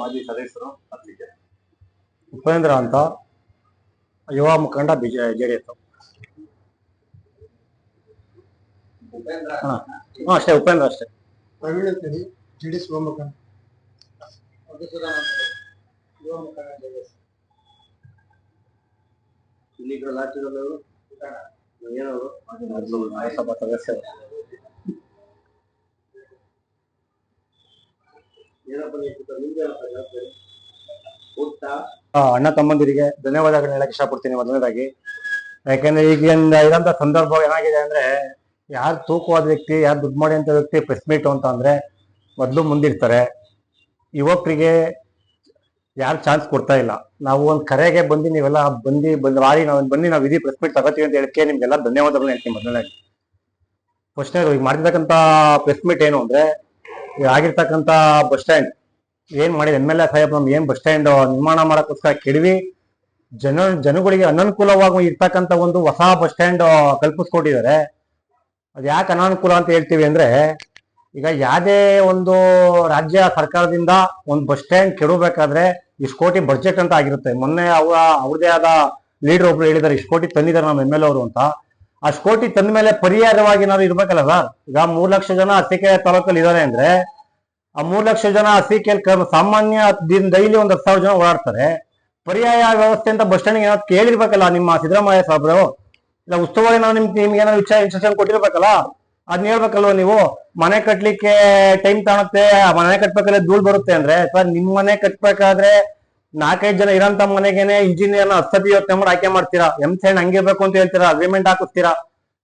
ಮಾಜಿ ಸದಸ್ಯರು ಅಧ್ಯಕ್ಷ ಉಪೇಂದ್ರ ಅಂತ ಯುವ ಮುಖಂಡ ಜೆಡಿಎಸ್. ಅಷ್ಟೇ ಉಪೇಂದ್ರ ಅಷ್ಟೇ. ಪ್ರವೀಣ್ ಅಂತೇಳಿ ಜೆಡಿಎಸ್ ಯುವ ಮುಖಂಡ. ಇಲ್ಲಿ ಲಾಟಿಗಳು ಏನವರು ಸಭಾ ಸದಸ್ಯರು. ಅಣ್ಣ ತಮ್ಮಂದಿರಿಗೆ ಧನ್ಯವಾದಗಳನ್ನ ಹೇಳಕ್ ಇಷ್ಟಪಡ್ತೀನಿ ಮೊದಲನೇದಾಗಿ. ಯಾಕೆಂದ್ರೆ ಈಗಿನ ಇರೋಂಥ ಸಂದರ್ಭ ಏನಾಗಿದೆ ಅಂದ್ರೆ, ಯಾರು ತೂಕವಾದ ವ್ಯಕ್ತಿ, ಯಾರು ದುಡ್ಡು ಮಾಡಿ ಅಂತ ವ್ಯಕ್ತಿ ಪ್ರೆಸ್ ಮೀಟ್ ಅಂತ ಅಂದ್ರೆ ಮೊದಲು ಮುಂದಿರ್ತಾರೆ. ಯುವಕರಿಗೆ ಯಾರು ಚಾನ್ಸ್ ಕೊಡ್ತಾ ಇಲ್ಲ. ನಾವು ಒಂದು ಕರೆಗೆ ಬಂದು ನೀವೆಲ್ಲ ನಾವು ಇಡೀ ಪ್ರೆಸ್ ಮೀಟ್ ತಗೋತೀವಿ ಅಂತ ಹೇಳಕ್ಕೆ ನಿಮ್ಗೆಲ್ಲ ಧನ್ಯವಾದಗಳನ್ನ ಹೇಳ್ತೀನಿ ಮೊದಲನೇದಾಗಿ. ಫಸ್ಟ್ನೇ ಈಗ ಮಾಡಿರ್ತಕ್ಕಂಥ ಪ್ರೆಸ್ ಮೀಟ್ ಏನು ಅಂದ್ರೆ, ಆಗಿರ್ತಕ್ಕಂಥ ಬಸ್ ಸ್ಟ್ಯಾಂಡ್ ಏನ್ ಮಾಡಿದ ಎಮ್ ಎಲ್ ಎ ಸಾಹೇಬ್ ನಮ್ಗೆ ಏನ್ ಬಸ್ ಸ್ಟ್ಯಾಂಡ್ ನಿರ್ಮಾಣ ಮಾಡಕ್ಕೋಸ್ಕರ ಕೆಡವಿ ಜನಗಳಿಗೆ ಅನನುಕೂಲವಾಗಿ ಇರ್ತಕ್ಕಂಥ ಒಂದು ಹೊಸ ಬಸ್ ಸ್ಟ್ಯಾಂಡ್ ಕಲ್ಪಿಸ್ಕೊಟ್ಟಿದ್ದಾರೆ. ಅದ್ ಯಾಕೆ ಅನಾನುಕೂಲ ಅಂತ ಹೇಳ್ತೀವಿ ಅಂದ್ರೆ, ಈಗ ಯಾವುದೇ ಒಂದು ರಾಜ್ಯ ಸರ್ಕಾರದಿಂದ ಒಂದು ಬಸ್ ಸ್ಟ್ಯಾಂಡ್ ಕೆಡಬೇಕಾದ್ರೆ ಇಷ್ಟು ಕೋಟಿ ಬಡ್ಜೆಟ್ ಅಂತ ಆಗಿರುತ್ತೆ. ಮೊನ್ನೆ ಅವ್ರದೇ ಆದ ಲೀಡರ್ ಒಬ್ರು ಹೇಳಿದ್ದಾರೆ, ಇಷ್ಟು ಕೋಟಿ ತಂದಿದ್ದಾರೆ ನಮ್ಮ ಎಮ್ ಎಲ್ ಅವರು ಅಂತ. ಅಷ್ಟು ಕೋಟಿ ತಂದ ಮೇಲೆ ಪರಿಹಾರವಾಗಿ ನಾವು ಇರ್ಬೇಕಲ್ಲ ಸರ್. ಈಗ 3 ಲಕ್ಷ ಜನ ಅರಸೀಕೆರೆ ತಾಲೂಕಲ್ಲಿ ಇದ್ದಾರೆ ಅಂದ್ರೆ, ಆ 3 ಲಕ್ಷ ಜನ ಅರಸೀಕೆರೆ ಸಾಮಾನ್ಯ ಡೈಲಿ 10,000 ಜನ ಓಡಾಡ್ತಾರೆ. ಪರ್ಯಾಯ ವ್ಯವಸ್ಥೆ ಅಂತ ಬಸ್ ಸ್ಟ್ಯಾಂಡ್ ಏನಾದ್ರು ಕೇಳಿರ್ಬೇಕಲ್ಲ ನಿಮ್ಮ ಸಿದ್ದರಾಮಯ್ಯ ಸಾಹೇಬ್ರು. ಇಲ್ಲ ಉಸ್ತುವಾರಿ ನಾವು ನಿಮ್ಗೆ ಏನಾದ್ರು ಇನ್ಸ್ಟ್ರಕ್ಷನ್ ಕೊಟ್ಟಿರ್ಬೇಕಲ್ಲ, ಅದನ್ನ ಹೇಳ್ಬೇಕಲ್ವ ನೀವು. ಮನೆ ಕಟ್ಲಿಕ್ಕೆ ಟೈಮ್ ತಾಣುತ್ತೆ, ಮನೆ ಕಟ್ಬೇಕಾದ್ರೆ ಧೂಳ್ ಬರುತ್ತೆ ಅಂದ್ರೆ, ಸರ್ ನಿಮ್ ಮನೆ ಕಟ್ಬೇಕಾದ್ರೆ 4-5 ಜನ ಇರೋಂತ ಮನೆಗೇನೆ ಇಂಜಿನಿಯರ್ನ 10 ಯೋಚನೆ ಮಾಡಿ ಆಯ್ಕೆ ಮಾಡ್ತೀರಾ. ಸೈಡ್ ಹಂಗಿರ್ಬೇಕು ಅಂತ ಹೇಳ್ತೀರಾ, ಅಗ್ರಿಮೆಂಟ್ ಹಾಕಿಸ್ತೀರಾ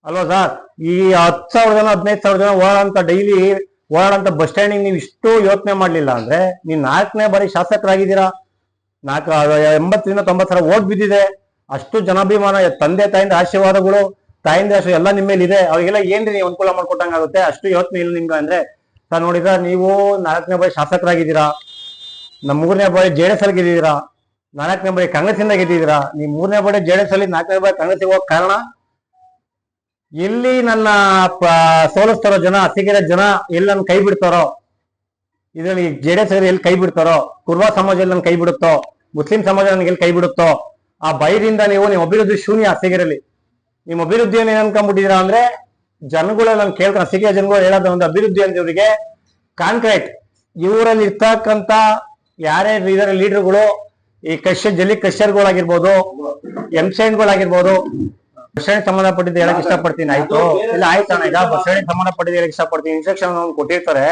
ಅಲ್ವಾ ಸರ್. ಈ 10,000 ಜನ 15,000 ಜನ ಡೈಲಿ ಓಡಾಡಂತ ಬಸ್ ಸ್ಟ್ಯಾಂಡಿಗೆ ನೀವು ಇಷ್ಟು ಯೋಚನೆ ಮಾಡ್ಲಿಲ್ಲ ಅಂದ್ರೆ, ನೀವು 4ನೇ ಬಾರಿ ಶಾಸಕರಾಗಿದ್ದೀರಾ. 80-90 ಸಾವಿರ ಓಟ್ ಬಿದ್ದಿದೆ. ಅಷ್ಟು ಜನಾಭಿಮಾನ, ತಂದೆ ತಾಯಿಂದ ಆಶೀರ್ವಾದಗಳು, ತಾಯಿಂದ ಎಲ್ಲ ನಿಮ್ಮ ಮೇಲೆ ಇದೆ. ಅವ್ರಿಗೆಲ್ಲ ಏನ್ರಿ ನೀವು ಅನುಕೂಲ ಮಾಡ್ಕೊಟ್ಟಂಗಾಗುತ್ತೆ. ಅಷ್ಟು ಯೋಚನೆ ಇಲ್ಲ ನಿಮ್ಗೆ ಅಂದ್ರೆ ಸರ್. ನೋಡಿದ್ರ ನೀವು 4ನೇ ಬಾರಿ ಶಾಸಕರಾಗಿದ್ದೀರಾ, 3ನೇ ಬಾರಿ JDS ಅಲ್ಲಿ ಗೆದ್ದಿದ್ದೀರಾ, 4ನೇ ಬಾರಿ ಕಾಂಗ್ರೆಸ್ ಇಂದ ಗೆದ್ದಿದ್ದೀರಾ. ನೀವು 3ನೇ ಬಾರಿ JDS ಅಲ್ಲಿ 4ನೇ ಬಾರಿ ಕಾಂಗ್ರೆಸ್ಗೆ ಹೋಗೋ ಕಾರಣ, ಎಲ್ಲಿ ನನ್ನ ಸೋಲಿಸ್ತಾರೋ ಜನ, ಅರಸೀಕೆರೆ ಜನ ಎಲ್ಲಿ ನನ್ನ ಕೈ ಬಿಡ್ತಾರೋ, ಇದರಲ್ಲಿ JDS ಎಲ್ಲಿ ಕೈ ಬಿಡ್ತಾರೋ, ಕುರ್ಬಾ ಸಮಾಜ ಎಲ್ಲಿ ನನ್ನ ಕೈ ಬಿಡುತ್ತೋ, ಮುಸ್ಲಿಂ ಸಮಾಜ ನನಗೆ ಎಲ್ಲಿ ಕೈ ಬಿಡುತ್ತೋ, ಆ ಭಯದಿಂದ ನೀವು ನಿಮ್ಮ ಅಭಿವೃದ್ಧಿ ಶೂನ್ಯ. ಅರಸೀಕೆರೆಯಲ್ಲಿ ನಿಮ್ಮ ಅಭಿವೃದ್ಧಿಯನ್ನು ಏನ್ ಅನ್ಕೊಂಡ್ಬಿಟ್ಟಿದ್ದೀರಾ ಅಂದ್ರೆ, ಜನಗಳೆಲ್ಲ ನಾನು ಕೇಳ್ಕೊಂಡು ಅರಸೀಕೆರೆ ಜನಗಳು ಹೇಳೋದು ಒಂದು ಅಭಿವೃದ್ಧಿ ಅಂತ ಇವರಿಗೆ ಕಾಂಕ್ರೀಟ್. ಇವರಲ್ಲಿ ಇರ್ತಕ್ಕಂಥ ಯಾರೇ ಲೀಡರ್ಗಳು, ಈ ಜಲ್ಲಿ ಕಶ್ಯರ್ಗಳಾಗಿರ್ಬೋದು, ಎಂಸೈನ್ಗಳಾಗಿರ್ಬೋದು, ಬಸ್ ಸ್ಟ್ಯಾಂಡ್ ಸಂಬಂಧಪಟ್ಟಿದ್ದು ಹೇಳಕ್ ಇಷ್ಟಪಡ್ತೀನಿ. ಆಯ್ತು ಇಲ್ಲ ಆಯ್ತು ಅಣ್ಣ. ಈಗ ಬಸ್ ಸ್ಟ್ಯಾಂಡ್ ಸಂಬಂಧಪಟ್ಟಿದ್ದು ಹೇಳಕ್ ಇಷ್ಟಪಡ್ತೀನಿ. ಇನ್ಸ್ಟ್ರಕ್ಷನ್ ಕೊಟ್ಟಿರ್ತಾರೆ.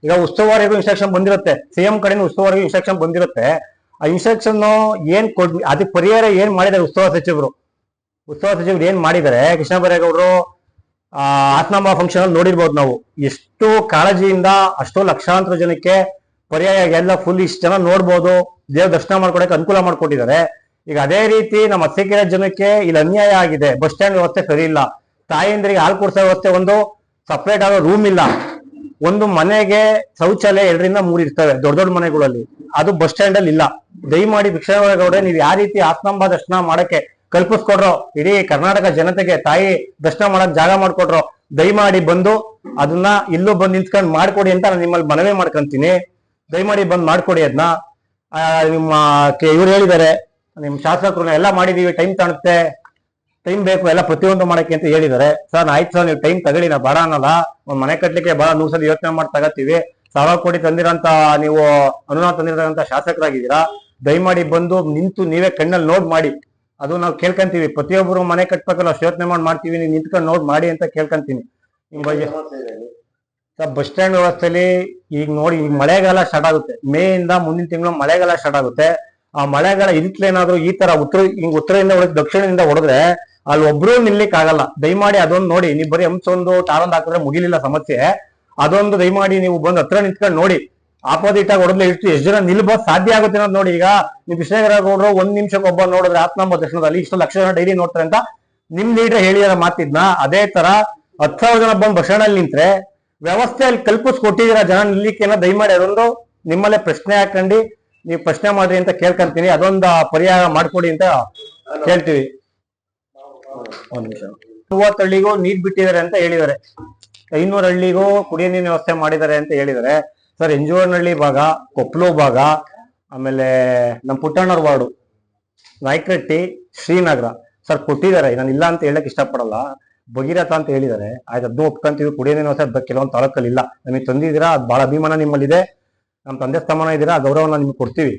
ಈಗ ಉಸ್ತುವಾರಿಗೂ ಇನ್ಸ್ಟ್ರಕ್ಷನ್ ಬಂದಿರುತ್ತೆ, ಸಿಎಂ ಕಡೆಯಿಂದ ಉಸ್ತುವಾರಿಗೂ ಇನ್ಸ್ಟ್ರಕ್ಷನ್ ಬಂದಿರುತ್ತೆ. ಆ ಇನ್ಸ್ಟ್ರಕ್ಷನ್ ಏನ್ ಅದಕ್ಕೆ ಪರಿಹಾರ ಏನ್ ಮಾಡಿದ್ದಾರೆ ಉಸ್ತುವಾರಿ ಸಚಿವರು ಏನ್ ಮಾಡಿದ್ದಾರೆ? ಕೃಷ್ಣ ಬೈರೇಗೌಡರು ಆತ್ಮಾಂಬ ಫಂಕ್ಷನ್ ಅಲ್ಲಿ ನೋಡಿರ್ಬೋದು ನಾವು. ಎಷ್ಟು ಕಾಳಜಿಯಿಂದ ಅಷ್ಟೋ ಲಕ್ಷಾಂತರ ಜನಕ್ಕೆ ಪರ್ಯಾಯ ಎಲ್ಲ ಫುಲ್ ಇಷ್ಟು ಜನ ನೋಡ್ಬೋದು, ದೇವ್ರ ದರ್ಶನ ಮಾಡ್ಕೊಡಕ್ಕೆ ಅನುಕೂಲ ಮಾಡ್ಕೊಟ್ಟಿದ್ದಾರೆ. ಈಗ ಅದೇ ರೀತಿ ನಮ್ಮ ಅರಸೀಕೆರೆ ಜನಕ್ಕೆ ಇಲ್ಲಿ ಅನ್ಯಾಯ ಆಗಿದೆ. ಬಸ್ ಸ್ಟ್ಯಾಂಡ್ ವ್ಯವಸ್ಥೆ ಸರಿ ಇಲ್ಲ. ತಾಯಂದ್ರಿಗೆ ಹಾಲು ಕೊಡ್ಸೋ ವ್ಯವಸ್ಥೆ, ಒಂದು ಸಪ್ರೇಟ್ ಆಗೋ ರೂಮ್ ಇಲ್ಲ. ಒಂದು ಮನೆಗೆ ಶೌಚಾಲಯ 2ರಿಂದ 3 ಇರ್ತವೆ ದೊಡ್ಡ ಮನೆಗಳಲ್ಲಿ, ಅದು ಬಸ್ ಸ್ಟ್ಯಾಂಡ್ ಅಲ್ಲಿ ಇಲ್ಲ. ದಯಮಾಡಿ ಭಿಕ್ಷಾವರಗೌಡ್ರೆ, ನೀವು ಯಾವ ರೀತಿ ಆತ್ಮಾಂಬ ದರ್ಶನ ಮಾಡಕ್ಕೆ ಕಲ್ಪಿಸ್ಕೊಡ್ರೋ, ಇಡೀ ಕರ್ನಾಟಕ ಜನತೆಗೆ ತಾಯಿ ದರ್ಶನ ಮಾಡಕ್ ಜಾಗ ಮಾಡ್ಕೊಟ್ರು, ದಯಮಾಡಿ ಬಂದು ಅದನ್ನ ಇಲ್ಲೂ ಬಂದು ನಿಂತ್ಕೊಂಡು ಮಾಡ್ಕೊಡಿ ಅಂತ ನಾನು ನಿಮ್ಮಲ್ಲಿ ಮನವಿ ಮಾಡ್ಕೊಂತೀನಿ. ದಯಮಾಡಿ ಬಂದು ಮಾಡ್ಕೊಡಿ ಅದನ್ನ. ನಿಮ್ಮ ಇವ್ರು ಹೇಳಿದ್ದಾರೆ, ನಿಮ್ ಶಾಸಕರು ಎಲ್ಲ ಮಾಡಿದೀವಿ, ಟೈಮ್ ತಾಣುತ್ತೆ, ಟೈಮ್ ಬೇಕು ಎಲ್ಲ ಪ್ರತಿಯೊಂದು ಮಾಡಕ್ಕೆ ಅಂತ ಹೇಳಿದ್ದಾರೆ. ಸರ್ ಆಯ್ತು ಸರ್, ನೀವು ಟೈಮ್ ತಗೊಳ್ಳಿ, ನಾ ಬೇಡ ಅನ್ನಲ್ಲ. ಒಂದ್ ಮನೆ ಕಟ್ಲಿಕ್ಕೆ ಬಹಳ 100 ಸಲ ಯೋಚನೆ ಮಾಡಿ ತಗತ್ತೀವಿ. 1,000 ಕೋಟಿ ತಂದಿರಂತ ನೀವು ಅನುದಾನ ತಂದಿರಂತ ಶಾಸಕರಾಗಿದ್ದೀರಾ. ದಯಮಾಡಿ ಬಂದು ನಿಂತು ನೀವೇ ಕಣ್ಣಲ್ಲಿ ನೋಡ್ ಮಾಡಿ. ಅದು ನಾವು ಕೇಳ್ಕೊಂತೀವಿ. ಪ್ರತಿಯೊಬ್ಬರು ಮನೆ ಕಟ್ಬೇಕಲ್ಲ, ಅಷ್ಟು ಯೋಚನೆ ಮಾಡ್ತೀವಿ, ನೀವು ನಿಂತ್ಕೊಂಡು ನೋಡ್ ಮಾಡಿ ಅಂತ ಕೇಳ್ಕೊಂತೀನಿ ನಿಮ್ ಬಗ್ಗೆ. ಸರ್ ಬಸ್ ಸ್ಟ್ಯಾಂಡ್ ವ್ಯವಸ್ಥೆಯಲ್ಲಿ ಈಗ ನೋಡಿ, ಈಗ ಮಳೆಗಾಲ ಸ್ಟಾರ್ಟ್ ಆಗುತ್ತೆ. ಮೇ ಇಂದ ಮುಂದಿನ ತಿಂಗಳು ಮಳೆಗಾಲ ಸ್ಟಾರ್ಟ್ ಆಗುತ್ತೆ. ಆ ಮಳೆಗಾಲ ಇದಕ್ಲೇನಾದ್ರು ಈ ತರ ಉತ್ತರದಿಂದ ಹೊಡೆದು ದಕ್ಷಿಣದಿಂದ ಹೊಡೆದ್ರೆ ಅಲ್ಲಿ ಒಬ್ರು ನಿಲ್ಲಿಕ್ ಆಗಲ್ಲ. ದಯಮಾಡಿ ಅದೊಂದು ನೋಡಿ. ನೀವು ಬರೀ ಹಂಸೊಂದು ಟಾರೊಂದು ಹಾಕಿದ್ರೆ ಮುಗಿಲಿಲ್ಲ ಸಮಸ್ಯೆ. ಅದೊಂದು ದಯಮಾಡಿ ನೀವು ಬಂದು ಹತ್ರ ನಿಂತ್ಕೊಂಡು ನೋಡಿ. ಆಪೋಸಿಟ್ ಆಗಿ ಹೊಡೆದ್ಲೆ ಎಷ್ಟು ಜನ ನಿಲ್ಬೋದು ಸಾಧ್ಯ ಆಗುತ್ತೆ ಅನ್ನೋದು ನೋಡಿ. ಈಗ ನೀವು ಕೃಷ್ಣೇಗೌಡರು 1 ನಿಮಿಷಕ್ಕೆ ಒಬ್ಬ ನೋಡಿದ್ರೆ ಆತ್ಮಾಂಬ ದರ್ಶನದಲ್ಲಿ ಇಷ್ಟು ಲಕ್ಷ ಜನ ಡೈಲಿ ನೋಡ್ತಾರೆ ಅಂತ ನಿಮ್ ಲೀಡರ್ ಹೇಳಿದಾರ ಮಾತಿದ್ನ. ಅದೇ ತರ 10,000 ಜನ ಬಂದು ಬಸ್ ಸ್ಟ್ಯಾಂಡ್ ಅಲ್ಲಿ ನಿಂತ್ರೆ ವ್ಯವಸ್ಥೆ ಅಲ್ಲಿ ಕಲ್ಪಿಸ್ಕೊಟ್ಟಿದ್ದೀರಾ ಜನ ನಿಲ್ಲಿಕ್ಕೆನ. ದಯಮಾಡಿ ಅದೊಂದು ನಿಮ್ಮಲ್ಲೇ ಪ್ರಶ್ನೆ ಹಾಕೊಂಡು ನೀವು ಪ್ರಶ್ನೆ ಮಾಡ್ರಿ ಅಂತ ಕೇಳ್ಕೊಂತೀನಿ. ಅದೊಂದು ಪರಿಹಾರ ಮಾಡ್ಕೊಡಿ ಅಂತ ಕೇಳ್ತೀವಿ. 1 ನಿಮಿಷ. 30 ಹಳ್ಳಿಗೂ ನೀರ್ ಬಿಟ್ಟಿದ್ದಾರೆ ಅಂತ ಹೇಳಿದ್ದಾರೆ, 500 ಹಳ್ಳಿಗೂ ಕುಡಿಯೋ ನೀರಿನ ವ್ಯವಸ್ಥೆ ಮಾಡಿದ್ದಾರೆ ಅಂತ ಹೇಳಿದ್ದಾರೆ. ಸರ್ ಎಂಜುವನಹಳ್ಳಿ ಭಾಗ, ಕೊಪ್ಪಲು ಭಾಗ, ಆಮೇಲೆ ನಮ್ಮ ಪುಟ್ಟಣ್ಣವ್ರ ವಾರ್ಡು ನಾಯ್ಕರಟ್ಟಿ ಶ್ರೀನಗರ ಸರ್ ಕೊಟ್ಟಿದ್ದಾರೆ, ನಾನು ಇಲ್ಲ ಅಂತ ಹೇಳಕ್ ಇಷ್ಟಪಡಲ್ಲ. ಭಗೀರಥ ಅಂತ ಹೇಳಿದ್ದಾರೆ, ಆಯ್ತು ಅದನ್ನು ಒಪ್ಕೊಂತೀವಿ. ಕುಡಿಯೋ ನೀರು ಸರ್ ಕೆಲವೊಂದು ತಾಲೂಕಲ್ಲಿ ಇಲ್ಲ, ನಮಗೆ ತಂದಿದ್ದೀರಾ, ಅದು ಬಹಳ ಅಭಿಮಾನ ನಿಮ್ಮಲ್ಲಿದೆ, ನಮ್ಮ ತಂದೆ ಸ್ಥಾನ ಇದ್ದೀರಾ, ಆ ಗೌರವನ ನಿಮ್ಗೆ ಕೊಡ್ತೀವಿ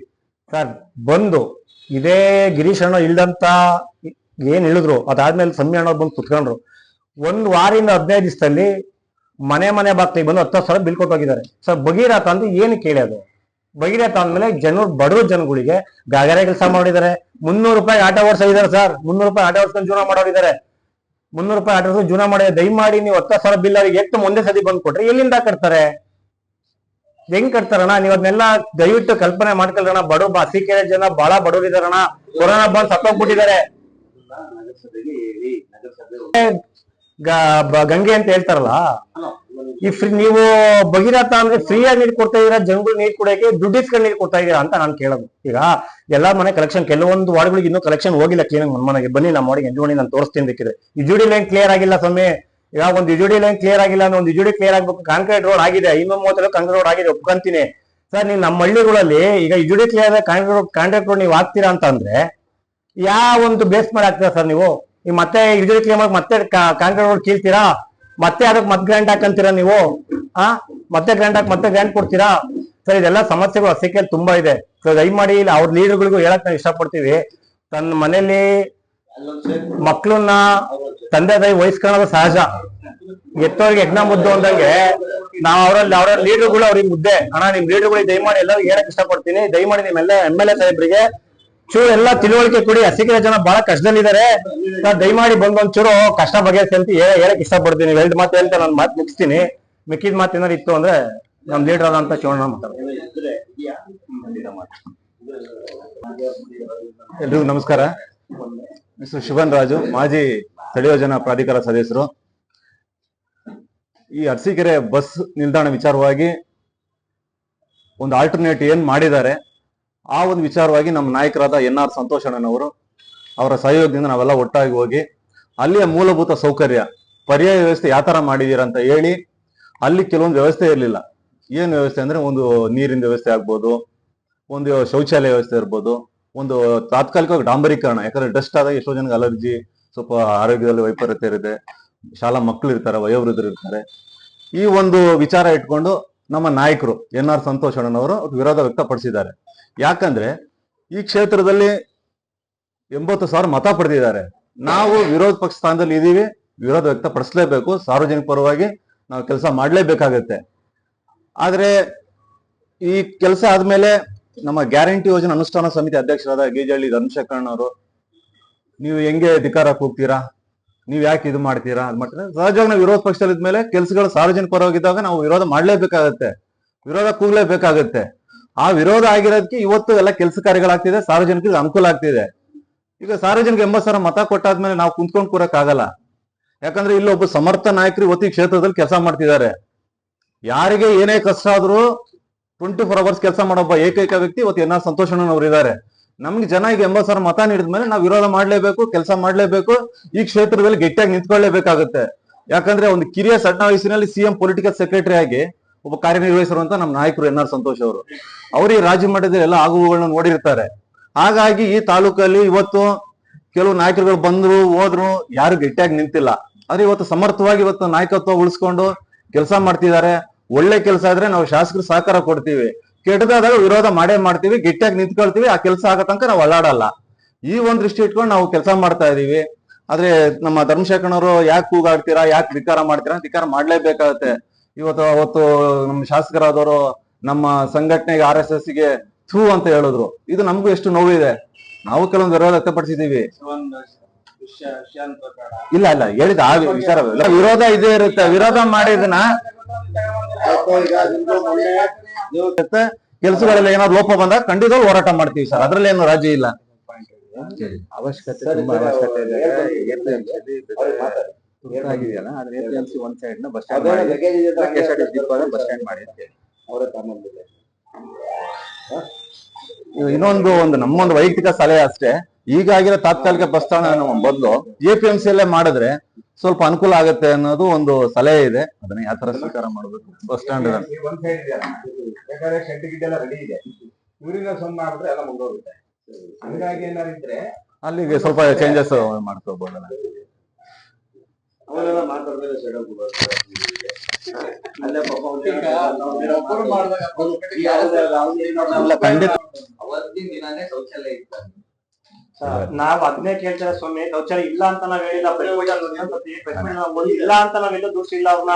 ಸರ್. ಬಂದು ಇದೇ ಗಿರೀಶ್ ಅಣ್ಣ ಇಲ್ದಂತ ಏನ್ ಹೇಳಿದ್ರು, ಅದಾದ್ಮೇಲೆ ಸಮ್ಮಿ ಅಣ್ಣವ್ರು ಬಂದು ಕುತ್ಕೊಂಡ್ರು. 1 ವಾರದಿಂದ 15 ದಿವಸದಲ್ಲಿ ಮನೆ ಬಾಗ್ಲಿಗೆ ಬಂದು 10,000 ಬಿಲ್ ಕೊಟ್ಟು ಹೋಗಿದ್ದಾರೆ ಸರ್. ಭಗೀರಥ ಅಂದ್ರೆ ಏನು ಕೇಳೋದು? ಭಗೀರಥ ಅಂದ್ಮೇಲೆ ಬಡವ ಜನಗಳಿಗೆ ಗಾಗರೆ ಕೆಲಸ ಮಾಡಿದ್ದಾರೆ. 300 ರೂಪಾಯಿ ಆಟೋ ಓಡಿಸಿದ್ದಾರೆ ಸರ್, 300 ರೂಪಾಯಿ ಆಟೋ ಓಡಿಸ್ಕೊಂಡು ಜೀವನ ಮಾಡೋರಿದ್ದಾರೆ. 300 ರೂಪಾಯಿ ಆಟೋ ಓಡಿಸ್ಕೊಂಡು ಜೀವನ ಮಾಡಿದ್ರೆ ದಯಮಾಡಿ ನೀವು 10,000 ಬಿಲ್ ಅವ್ರಿಗೆ ಎಷ್ಟು ಒಂದೇ ಸತಿ ಬಂದು ಕೊಟ್ರೆ ಎಲ್ಲಿಂದ ಕಟ್ತಾರೆ? ಹೆಂಗ್ ಕಟ್ತಾರಣ್ಣ? ನೀವು ಅದನ್ನೆಲ್ಲ ದಯವಿಟ್ಟು ಕಲ್ಪನೆ ಮಾಡ್ಕೊಳ್ರಣ. ಬಡವ ಅಸಿಕೆರೆ ಜನ ಬಹಳ ಬಡವರಿದಾರಣ, ಕೊರೋನಾ ಬಂದು ಸತ್ತೋಗ್ಬಿಟ್ಟಿದ್ದಾರೆ. ಗಂಗೆ ಅಂತ ಹೇಳ್ತಾರಲ್ಲ, ಈ ನೀವು ಭಗೀರಥ ಅಂದ್ರೆ ಫ್ರೀಯಾಗಿ ನೀರು ಕೊಡ್ತಾ ಇದೀರಾ, ಜನಗಳು ನೀರು ಕುಡಿಯಕ್ಕೆ ದುಡ್ಡು ಇಸ್ಕೊಂಡು ನೀರು ಕೊಡ್ತಾ ಇದೀರಾ ಅಂತ ನಾನು ಕೇಳೋದು. ಈಗ ಎಲ್ಲಾ ಮನೆ ಕಲೆಕ್ಷನ್, ಕೆಲವೊಂದು ವಾರ್ಡ್ಗಳಿಗೆ ಇನ್ನೂ ಕಲೆಕ್ಷನ್ ಹೋಗಿಲ್ಲ ಕ್ಲೀನ್ ಮನೆಗೆ. ಬನ್ನಿ ನಮ್ಮ ವಾರ್ಡಿಗೆ ಎಂಜುಡಿ ನಾನು ತೋರಿಸ್ತೀನಿ ಬೇಕಿದ್ರೆ. ಇಜುಡಿ ಲೈನ್ ಕ್ಲಿಯರ್ ಆಗಿಲ್ಲ ಸ್ವಾಮಿ. ಈಗ ಒಂದು ಇಜುಡಿ ಲೈನ್ ಕ್ಲಿಯರ್ ಆಗಿಲ್ಲ ಅಂದ್ರೆ ಒಂದು ಇಜುಡಿ ಕ್ಲಿಯರ್ ಆಗ್ಬೇಕು. ಕಾಂಕ್ರೀಟ್ ರೋಡ್ ಆಗಿದೆ, 230 ಕಾಂಕ್ರೀಟ್ ರೋಡ್ ಆಗಿದೆ, ಒಪ್ಕೊಂತೀನಿ ಸರ್. ನೀವು ನಮ್ಮ ಹಳ್ಳಿಗಳಲ್ಲಿ ಈಗ ಇಜುಡಿ ಕ್ಲಿಯರ್ ಕಾಂಕ್ರೀಟ್ ರೋಡ್ ನೀವು ಹಾಕ್ತೀರಾ ಅಂತ ಅಂದ್ರೆ ಯಾವ ಒಂದು ಬೇಸ್ ಮಾಡಿ ಹಾಕ್ತೀರಾ ಸರ್ ನೀವು? ಈಗ ಮತ್ತೆ ಇಜುಡಿ ಕ್ಲಿಯರ್ ಮಾಡಿ ಮತ್ತೆ ಕಾಂಕ್ರೀಟ್ ರೋಡ್ ಕೀಳ್ತೀರಾ, ಮತ್ತೆ ಅದಕ್ಕೆ ಮತ್ತೆ ಗ್ರಾಂಟ್ ಹಾಕಂತೀರಾ ನೀವು? ಮತ್ತೆ ಗ್ರಾಂಟ್ ಹಾಕಿ ಮತ್ತೆ ಗ್ರಾಂಟ್ ಕೊಡ್ತೀರಾ ಸರ್? ಇದೆಲ್ಲ ಸಮಸ್ಯೆಗಳು ಹಸಿಕೆಯಲ್ಲಿ ತುಂಬಾ ಇದೆ. ಸೊ ದಯಮಾಡಿ ಇಲ್ಲ ಅವ್ರ ಲೀಡರ್ಗಳಿಗೂ ಹೇಳಕ್ ನಾವು ಇಷ್ಟಪಡ್ತೀವಿ, ತನ್ನ ಮನೆಯಲ್ಲಿ ಮಕ್ಕಳನ್ನ ತಂದೆ ತಾಯಿ ವಹಿಸ್ಕೊಳ್ಳೋದು ಸಹಜ. ಎತ್ತೋರಿಗೆ ಯಜ್ಞ ಮುದ್ದು ಅಂದಂಗೆ ನಾವು ಅವರ ಲೀಡರ್ಗಳು ಅವ್ರಿಗೆ ಮುದ್ದೆ. ಅಣ್ಣ ನಿಮ್ ಲೀಡರ್ಗಳಿಗೆ ದಯಮಾಡಿ ಎಲ್ಲರಿಗೂ ಹೇಳಕ್ ಇಷ್ಟಪಡ್ತೀನಿ, ದಯಮಾಡಿ ನಿಮ್ಮೆಲ್ಲ MLA ಸಾಹೇಬ್ರಿಗೆ ಚೂರು ಎಲ್ಲ ತಿಳುವಳಿಕೆ ಕೊಡಿ. ಹಸಿಕೆರೆ ಜನ ಬಹಳ ಕಷ್ಟದಲ್ಲಿದ್ದಾರೆ, ದಯಮಾಡಿ ಬಂದ್ ಒಂಚೂರು ಕಷ್ಟ ಬಗೆಹರಿಸಿ ಅಂತ ಹೇಳಕ್ ಇಷ್ಟಪಡ್ತೀನಿ. 2 ಮಾತು ಹೇಳ್ತಾ ನಾನು ಮಾತು ಮುಗಿಸ್ತೀನಿ. ಮಿಕ್ಕಿದ ಮಾತು ಏನಾರು ಇತ್ತು ಅಂದ್ರೆ ನಮ್ ಲೀಡರ್ ಆದಂತ ಶಿವಣ್ಣ ಮಾತಾಡ್ತಾರೆ. ಎಲ್ರಿಗೂ ನಮಸ್ಕಾರ. ಮಿಸ್ಟರ್ ಶುಭನ್ ರಾಜು, ಮಾಜಿ ಸ್ಥಳೀಯ ಯೋಜನಾ ಪ್ರಾಧಿಕಾರ ಸದಸ್ಯರು. ಈ ಅರಸೀಕೆರೆ ಬಸ್ ನಿಲ್ದಾಣ ವಿಚಾರವಾಗಿ ಒಂದು ಆಲ್ಟರ್ನೇಟ್ ಏನ್ ಮಾಡಿದ್ದಾರೆ, ಆ ಒಂದು ವಿಚಾರವಾಗಿ ನಮ್ಮ ನಾಯಕರಾದ NR ಸಂತೋಷ್ ಅಣ್ಣನವರು ಅವರ ಸಹಯೋಗದಿಂದ ನಾವೆಲ್ಲ ಒಟ್ಟಾಗಿ ಹೋಗಿ ಅಲ್ಲಿಯ ಮೂಲಭೂತ ಸೌಕರ್ಯ ಪರ್ಯಾಯ ವ್ಯವಸ್ಥೆ ಯಾವ ತರ ಮಾಡಿದೀರ ಅಂತ ಹೇಳಿ, ಅಲ್ಲಿ ಕೆಲವೊಂದು ವ್ಯವಸ್ಥೆ ಇರಲಿಲ್ಲ. ಏನ್ ವ್ಯವಸ್ಥೆ ಅಂದ್ರೆ ಒಂದು ನೀರಿನ ವ್ಯವಸ್ಥೆ ಆಗ್ಬೋದು, ಒಂದು ಶೌಚಾಲಯ ವ್ಯವಸ್ಥೆ ಇರ್ಬೋದು, ಒಂದು ತಾತ್ಕಾಲಿಕವಾಗಿ ಡಾಂಬರೀಕರಣ. ಯಾಕಂದ್ರೆ ಡಸ್ಟ್ ಆದಾಗ ಎಷ್ಟೋ ಜನಕ್ಕೆ ಅಲರ್ಜಿ, ಸ್ವಲ್ಪ ಆರೋಗ್ಯದಲ್ಲಿ ವೈಪರೀತ್ಯ ಇರುತ್ತೆ, ಶಾಲಾ ಮಕ್ಕಳು ಇರ್ತಾರೆ, ವಯೋವೃದ್ಧರು ಇರ್ತಾರೆ. ಈ ಒಂದು ವಿಚಾರ ಇಟ್ಕೊಂಡು ನಮ್ಮ ನಾಯಕರು NR ಸಂತೋಷ್ ಅಣ್ಣನವರು ವಿರೋಧ ವ್ಯಕ್ತಪಡಿಸಿದ್ದಾರೆ. ಯಾಕಂದ್ರೆ ಈ ಕ್ಷೇತ್ರದಲ್ಲಿ 80,000 ಮತ ಪಡೆದಿದ್ದಾರೆ. ನಾವು ವಿರೋಧ ಪಕ್ಷ ಸ್ಥಾನದಲ್ಲಿ ಇದೀವಿ, ವಿರೋಧ ವ್ಯಕ್ತಪಡಿಸಲೇಬೇಕು, ಸಾರ್ವಜನಿಕ ಪರವಾಗಿ ನಾವು ಕೆಲಸ ಮಾಡ್ಲೇಬೇಕಾಗತ್ತೆ. ಆದ್ರೆ ಈ ಕೆಲಸ ಆದ್ಮೇಲೆ ನಮ್ಮ ಗ್ಯಾರಂಟಿ ಯೋಜನೆ ಅನುಷ್ಠಾನ ಸಮಿತಿ ಅಧ್ಯಕ್ಷರಾದ ಗೀಜಹಳ್ಳಿ ಧರ್ಮಶೇಖರಣ್ಣವರು, ನೀವು ಹೆಂಗೆ ಧಿಕ್ಕಾರ ಕೂಗ್ತೀರಾ, ನೀವ್ ಯಾಕೆ ಇದು ಮಾಡ್ತೀರಾ ಅದ್ ಮಾಡ್ತೀರಾ? ಸಹಜವಾಗಿ ನಾವು ವಿರೋಧ ಪಕ್ಷದಲ್ಲಿ ಇದ್ಮೇಲೆ ಕೆಲಸಗಳು ಸಾರ್ವಜನಿಕ ಪರವಾಗಿದ್ದಾಗ ನಾವು ವಿರೋಧ ಮಾಡ್ಲೇಬೇಕಾಗತ್ತೆ, ವಿರೋಧ ಕೂಗ್ಲೇಬೇಕಾಗತ್ತೆ. ಆ ವಿರೋಧ ಆಗಿರೋದಕ್ಕೆ ಇವತ್ತು ಎಲ್ಲ ಕೆಲಸ ಕಾರ್ಯಗಳಾಗ್ತಿದೆ, ಸಾರ್ವಜನಿಕರಿಗೆ ಅನುಕೂಲ ಆಗ್ತಿದೆ. ಈಗ ಸಾರ್ವಜನಿಕ 80,000 ಮತ ಕೊಟ್ಟಾದ್ಮೇಲೆ ನಾವು ಕುಂತ್ಕೊಂಡ್ ಕೂರಕ್ ಆಗಲ್ಲ. ಯಾಕಂದ್ರೆ ಇಲ್ಲೊಬ್ಬ ಸಮರ್ಥ ನಾಯಕರು ಇವತ್ತು ಈ ಕ್ಷೇತ್ರದಲ್ಲಿ ಕೆಲಸ ಮಾಡ್ತಿದ್ದಾರೆ. ಯಾರಿಗೆ ಏನೇ ಕಷ್ಟ ಆದ್ರೂ 24 ಅವರ್ಸ್ ಕೆಲಸ ಮಾಡೊಬ್ಬ ಏಕೈಕ ವ್ಯಕ್ತಿ ಇವತ್ತು NR ಸಂತೋಷ್ ಅಣ್ಣನವರು ಇದ್ದಾರೆ. ನಮ್ಗೆ ಜನ ಈಗ 80,000 ಮತ ನೀಡಿದ್ಮೇಲೆ ನಾವು ವಿರೋಧ ಮಾಡ್ಲೇಬೇಕು, ಕೆಲಸ ಮಾಡ್ಲೇಬೇಕು, ಈ ಕ್ಷೇತ್ರದಲ್ಲಿ ಗಟ್ಟಿಯಾಗಿ ನಿಂತ್ಕೊಳ್ಳೇಬೇಕಾಗುತ್ತೆ. ಯಾಕಂದ್ರೆ ಒಂದು ಕಿರಿಯ ಸಣ್ಣ ವಯಸ್ಸಿನಲ್ಲಿ CM ಪೊಲಿಟಿಕಲ್ ಸೆಕ್ರೆಟರಿ ಆಗಿ ಒಬ್ಬ ಕಾರ್ಯನಿರ್ವಹಿಸಿರುವಂತ ನಮ್ಮ ನಾಯಕರು NR ಸಂತೋಷ್ ಅವರು. ಅವ್ರಿಗೆ ರಾಜ್ಯ ಮಟ್ಟದಲ್ಲಿ ಎಲ್ಲ ಆಗುವುಗಳನ್ನ ನೋಡಿರ್ತಾರೆ. ಹಾಗಾಗಿ ಈ ತಾಲೂಕಲ್ಲಿ ಇವತ್ತು ಕೆಲವು ನಾಯಕರುಗಳು ಬಂದ್ರು ಹೋದ್ರು, ಯಾರು ಗಟ್ಟಿಯಾಗಿ ನಿಂತಿಲ್ಲ. ಆದ್ರೆ ಇವತ್ತು ಸಮರ್ಥವಾಗಿ ಇವತ್ತು ನಾಯಕತ್ವ ಉಳಿಸ್ಕೊಂಡು ಕೆಲಸ ಮಾಡ್ತಿದ್ದಾರೆ. ಒಳ್ಳೆ ಕೆಲಸ ಆದ್ರೆ ನಾವು ಶಾಸಕರು ಸಹಕಾರ ಕೊಡ್ತೀವಿ, ಕೆಟ್ಟದಾದಾಗ ವಿರೋಧ ಮಾಡೇ ಮಾಡ್ತೀವಿ, ಗಟ್ಟಿಯಾಗಿ ನಿಂತ್ಕೊಳ್ತೀವಿ. ಆ ಕೆಲಸ ಆಗೋ ತನಕ ನಾವು ಅಲ್ಲಾಡಲ್ಲ. ಈ ಒಂದು ದೃಷ್ಟಿ ಇಟ್ಕೊಂಡು ನಾವು ಕೆಲಸ ಮಾಡ್ತಾ ಇದೀವಿ. ಆದ್ರೆ ನಮ್ಮ ಧರ್ಮಶೇಖರಣ್ಣವರು ಯಾಕೆ ಕೂಗಾಡ್ತೀರಾ, ಯಾಕೆ ಧಿಕ್ಕಾರ ಮಾಡ್ತೀರಾ? ಧಿಕ್ಕಾರ ಮಾಡ್ಲೇಬೇಕಾಗತ್ತೆ. ಅವತ್ತು ನಮ್ಮ ಶಾಸಕರಾದವರು ನಮ್ಮ ಸಂಘಟನೆಗೆ RSS ಗೆ ಥೂ ಅಂತ ಹೇಳಿದ್ರು. ಇದು ನಮಗೂ ಎಷ್ಟು ನೋವಿದೆ. ನಾವು ಕೆಲವೊಂದು ವಿರೋಧ ವ್ಯಕ್ತಪಡಿಸಿದೀವಿ. ಇಲ್ಲ ಹೇಳಿದ ಆ ವಿಚಾರ ವಿರೋಧ ಇದೇ ಇರುತ್ತೆ. ವಿರೋಧ ಮಾಡಿದನ್ನ ಕೆಲಸಗಳಲ್ಲಿ ಏನಾದ್ರು ಲೋಪ ಬಂದಾಗ ಖಂಡಿತವಾಗಿ ಹೋರಾಟ ಮಾಡ್ತೀವಿ ಸರ್, ಅದ್ರಲ್ಲಿ ಏನು ರಾಜಿ ಇಲ್ಲ. ಅವಶ್ಯಕತೆ ತುಂಬಾ ಅವಶ್ಯಕತೆ ಇದೆ. ಆಗಿದೆಯಲ್ಲ, ಅದ್ರ APMC ಒಂದ್ ಸೈಡ್ ನ ಬಸ್ ಸ್ಟ್ಯಾಂಡ್ ಬಸ್ ಸ್ಟ್ಯಾಂಡ್ ಮಾಡಿ ಅವರೇ ತಗೊಂಡಿದೆ. ಇನ್ನೊಂದು ನಮ್ಮೊಂದು ವೈಯಕ್ತಿಕ ಸಲಹೆ ಅಷ್ಟೇ. ಈಗಾಗಿರೋ ತಾತ್ಕಾಲಿಕ ಬಸ್ ಸ್ಟ್ಯಾಂಡ್ ಬದಲು APMC ಅಲ್ಲೇ ಮಾಡಿದ್ರೆ ಸ್ವಲ್ಪ ಅನುಕೂಲ ಆಗುತ್ತೆ ಅನ್ನೋದು ಒಂದು ಸಲಹೆ ಇದೆ. ಅದನ್ನ ಯಾವ ತರ ಸ್ವೀಕಾರ ಮಾಡಬೇಕು? ಬಸ್ ಸ್ಟ್ಯಾಂಡ್ ಶೆಡ್ ಗಿಡ್ಡೆಲ್ಲ ರೆಡಿ ಇದೆ. ಊರಿನ ಸೊಂದು ಮಾಡಿದ್ರೆ ಎಲ್ಲ ಮುಗಿದೋಗುತ್ತೆ. ಹಂಗಾಗಿ ಏನಾರು ಇದ್ರೆ ಅಲ್ಲಿಗೆ ಸ್ವಲ್ಪ ಚೇಂಜಸ್ ಮಾಡ್ಕೋಬಹುದಲ್ಲ. ಅವರೆಲ್ಲ ಮಾತಾಡಿದ್ರೆ ಸೈಡ್ ಅಲ್ಲೇ ಖಂಡಿತ ಅವತ್ತಿನ ದಿನಾನೇ ಶೌಚಾಲಯ ಇತ್ತು. ನಾವ್ ಅದನ್ನೇ ಕೇಳ್ತಾರೆ ಸ್ವಾಮಿ, ಶೌಚಾಲಯ ಇಲ್ಲ ಅಂತ ನಾವ್ ಹೇಳಿಲ್ಲ, ಇಲ್ಲ ಅಂತ ನಾವೆಲ್ಲ ದೂರ್ಸಿಲ್ಲ ಅವ್ರನ್ನ.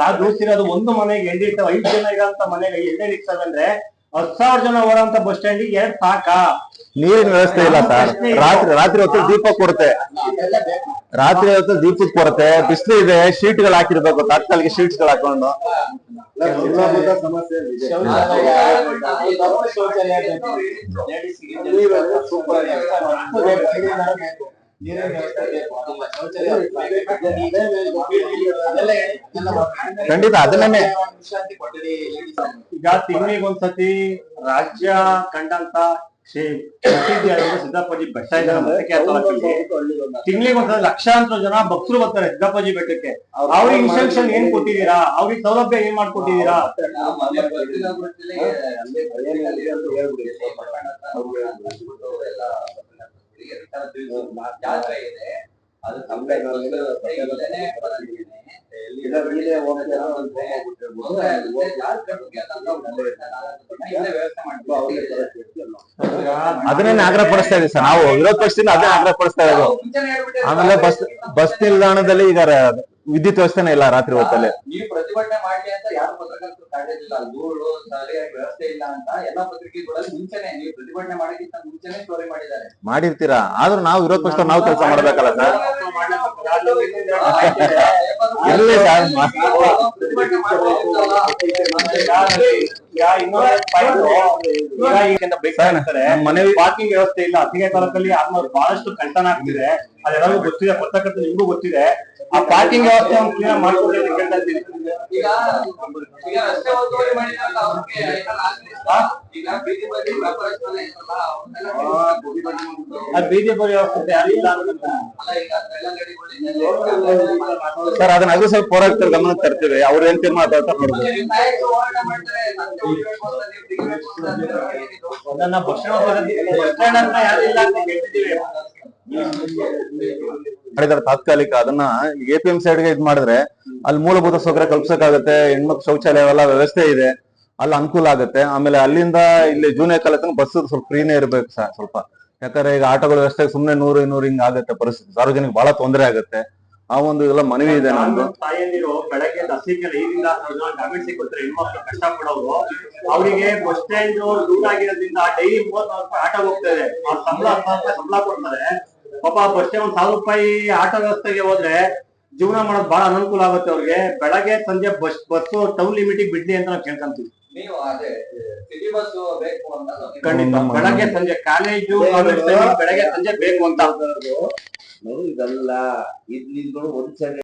ನಾವ್ ದೂರ್ಸಿರೋದು ಒಂದು ಮನೆಗೆ 5 ಜನ ಇರೋಂತ ಮನೆಗೆ ಎಣ್ಣೆ ಇರ್ತವೆ ಅಂದ್ರೆ 10,000 ಜನ ಓಡೋಂತ ಬಸ್ ಸ್ಟ್ಯಾಂಡ್ 2 ಸಾಕಾ? ನೀರಿನ ವ್ಯವಸ್ಥೆ ಇಲ್ಲ ಸರ್. ರಾತ್ರಿ ಹೊತ್ತು ದೀಪ ಕೊಡುತ್ತೆ, ರಾತ್ರಿ ಹೊತ್ತು ದೀಪದ ಕೊರತೆ, ಬಿಸಿಲು ಇದೆ, ಶೀಟ್ಗಳು ಹಾಕಿರ್ಬೇಕು, ತಾತ್ಕಾಲಿಕ ಶೀಟ್ಸ್ ಗಳು ಹಾಕೊಂಡು. ಸಮಸ್ಯೆ ಖಂಡಿತ ಅದನ್ನೇ ಈಗ ತಿಂಗಳಿಗೊಂದ್ಸತಿ ರಾಜ್ಯ ಕಂಡಂತ ಪ್ರಸಿದ್ಧಿಯಾಗಿರೋ ಸಿದ್ದಪ್ಪಾಜಿ ಬೆಟ್ಟ ಇದೆ ನಮ್ಮ ತಿಂಗಳಿಗೊಂದ್ಸತಿ ಲಕ್ಷಾಂತರ ಜನ ಭಕ್ತರು ಬರ್ತಾರೆ ಸಿದ್ದಪ್ಪಾಜಿ ಬೆಟ್ಟಕ್ಕೆ. ಅವ್ರಿಗೆ ಇನ್ಸ್ಟ್ರಕ್ಷನ್ ಏನ್ ಕೊಟ್ಟಿದ್ದೀರಾ? ಅವ್ರಿಗೆ ಸೌಲಭ್ಯ ಏನ್ ಮಾಡ್ಕೊಟ್ಟಿದ್ದೀರಾ? ಜಾತ್ರೆ ಇದೆ, ಅದು ಅದನ್ನೇ ಆಗ್ರಹ ಪಡಿಸ್ತಾ ಇದೀವಿ ಸರ್. ನಾವು ವಿರೋಧ ಪಕ್ಷದಿಂದ ಅದೇ ಆಗ್ರಹ ಪಡಿಸ್ತಾ ಇರೋದು. ಆಮೇಲೆ ಬಸ್ ನಿಲ್ದಾಣದಲ್ಲಿ ಈಗ ವಿದ್ಯುತ್ ವ್ಯವಸ್ಥೆನೇ ಇಲ್ಲ ರಾತ್ರಿ ಹೊತ್ತಲ್ಲಿ. ನೀವು ಪ್ರತಿಭಟನೆ ಮಾಡಿ ಅಂತ ಯಾರು ಪತ್ರಕರ್ತರು ಕಾಡಿರಲಿಲ್ಲ. ದೂರು ಸರಿಯಾಗಿ ವ್ಯವಸ್ಥೆ ಇಲ್ಲ ಅಂತ ಎಲ್ಲಾ ಪತ್ರಿಕೆಗಳಲ್ಲಿ ಮುಂಚೆನೆ ನೀವು ಪ್ರತಿಭಟನೆ ಮಾಡೋಕ್ಕಿಂತ ಮುಂಚೆನೆ ಸ್ಟೋರಿ ಮಾಡಿದ್ದಾರೆ. ಮಾಡಿರ್ತೀರಾ, ಆದ್ರೂ ನಾವು ವಿರೋಧ ಪಕ್ಷ ನಾವು ಕೆಲಸ ಮಾಡ್ಬೇಕಲ್ಲ ಸರ್. ಇರ್ಲಿ ಸರ್, ಮನೆ ಪಾರ್ಕಿಂಗ್ ವ್ಯವಸ್ಥೆ ಇಲ್ಲ. ಹತ್ತಿಗೆ ತಾಲೂಕಲ್ಲಿ ಬಹಳಷ್ಟು ಕಳ್ತನ ಆಗ್ತಿದೆ, ಅದೆಲ್ಲರಿಗೂ ಗೊತ್ತಿದೆ, ಪತ್ರಕರ್ತ ನಿಮ್ಗೂ ಗೊತ್ತಿದೆ. ಆ ಪಾರ್ಕಿಂಗ್ ವ್ಯವಸ್ಥೆ ಕ್ಲಿಯರ್ ಮಾಡ್ಕೊಳ್ಳಿ ಅಂತ ಕೇಳ್ತಾ ಇದ್ದೀನಿ. ಬೀದಿ ಬದಿ ವ್ಯವಸ್ಥೆ ಯಾರಿಲ್ಲ ಸರ್. ಅದನ್ನ ಅದು ಸ್ವಲ್ಪ ಹೋರಾಟದ ಗಮನಕ್ಕೆ ತರ್ತೀವಿ. ಅವ್ರು ಏನ್ ತೀರ್ಮಾನ ನೋಡ್ಬೋದು. ಅದನ್ನ ಮಾಡಿದಾರೆ ತಾತ್ಕಾಲಿಕ. ಅದನ್ನ APM ಸೈಡ್ಗೆ ಇದ್ ಮಾಡಿದ್ರೆ ಅಲ್ಲಿ ಮೂಲಭೂತ ಸೌಕರ್ಯ ಕಲ್ಪಿಸಕ್ಕಾಗತ್ತೆ. ಹೆಣ್ಮಕ್ಳು ಶೌಚಾಲಯ ಎಲ್ಲ ವ್ಯವಸ್ಥೆ ಇದೆ, ಅಲ್ಲಿ ಅನುಕೂಲ ಆಗುತ್ತೆ. ಆಮೇಲೆ ಅಲ್ಲಿಂದ ಇಲ್ಲಿ ಜೂನಿಯರ್ ಕಾಲೇಜ್ ಬಸ್ ಸ್ವಲ್ಪ ಫ್ರೀನೇ ಇರ್ಬೇಕು ಸರ್ ಸ್ವಲ್ಪ. ಯಾಕಂದ್ರೆ ಈಗ ಆಟೋಗಳ ವ್ಯವಸ್ಥೆ ಸುಮ್ನೆ 100-200 ಹಿಂಗ್ ಆಗುತ್ತೆ ಪರಿಸ್ಥಿತಿ. ಸಾರ್ವಜನಿಕ ಬಹಳ ತೊಂದರೆ ಆಗುತ್ತೆ. ಆ ಒಂದು ಎಲ್ಲ ಮನವಿ ಇದೆ ನಮ್ದು. ತಾಯಂದಿರು ಬೆಳಗ್ಗೆ ಹಸಿಗೆ ನೀರಿಂದ ಗಾರ್ಮೆಂಟ್ಸ್ ಕೊಡ್ತಾರೆ, ಹೆಣ್ಮಕ್ಳು ಕಷ್ಟ ಪಡೋರು. ಅವರಿಗೆ ಬಸ್ ಸ್ಟ್ಯಾಂಡ್ ದೂರ ಆಗಿರೋದ್ರಿಂದ ಡೈಲಿ 30,000 ರೂಪಾಯಿ ಆಟೋ ಹೋಗ್ತದೆ. ಅವ್ರ ಸಂಬಳ ಕೊಡ್ತಾರೆ. ಪಾಪ ಬಸ್ ಸ್ಟ್ಯಾಂಡ್ 1,000 ರೂಪಾಯಿ ಆಟೋ ವ್ಯವಸ್ಥೆಗೆ ಹೋದ್ರೆ ಜೀವನ ಮಾಡೋದು ಬಹಳ ಅನುಕೂಲ ಆಗುತ್ತೆ ಅವ್ರಿಗೆ. ಬೆಳಗ್ಗೆ ಸಂಜೆ ಬಸ್ ಟೌನ್ ಲಿಮಿಟಿಗೆ ಬಿಡ್ಲಿ ಅಂತ ನಾವು ಕೇಳ್ಕೊಂತೀವಿ. ನೀವು ಅದೇ ಸಿಟಿ ಬಸ್ ಬೇಕು ಅಂತ ಖಂಡಿತ ಬೆಳಗ್ಗೆ ಸಂಜೆ ಕಾಲೇಜು ಬೆಳಗ್ಗೆ ಸಂಜೆ ಬೇಕು ಅಂತ ಇದೆಲ್ಲ ಇದ್ ನಿಂತ್ಕೊಂಡು ಒಂದ್ಸರಿ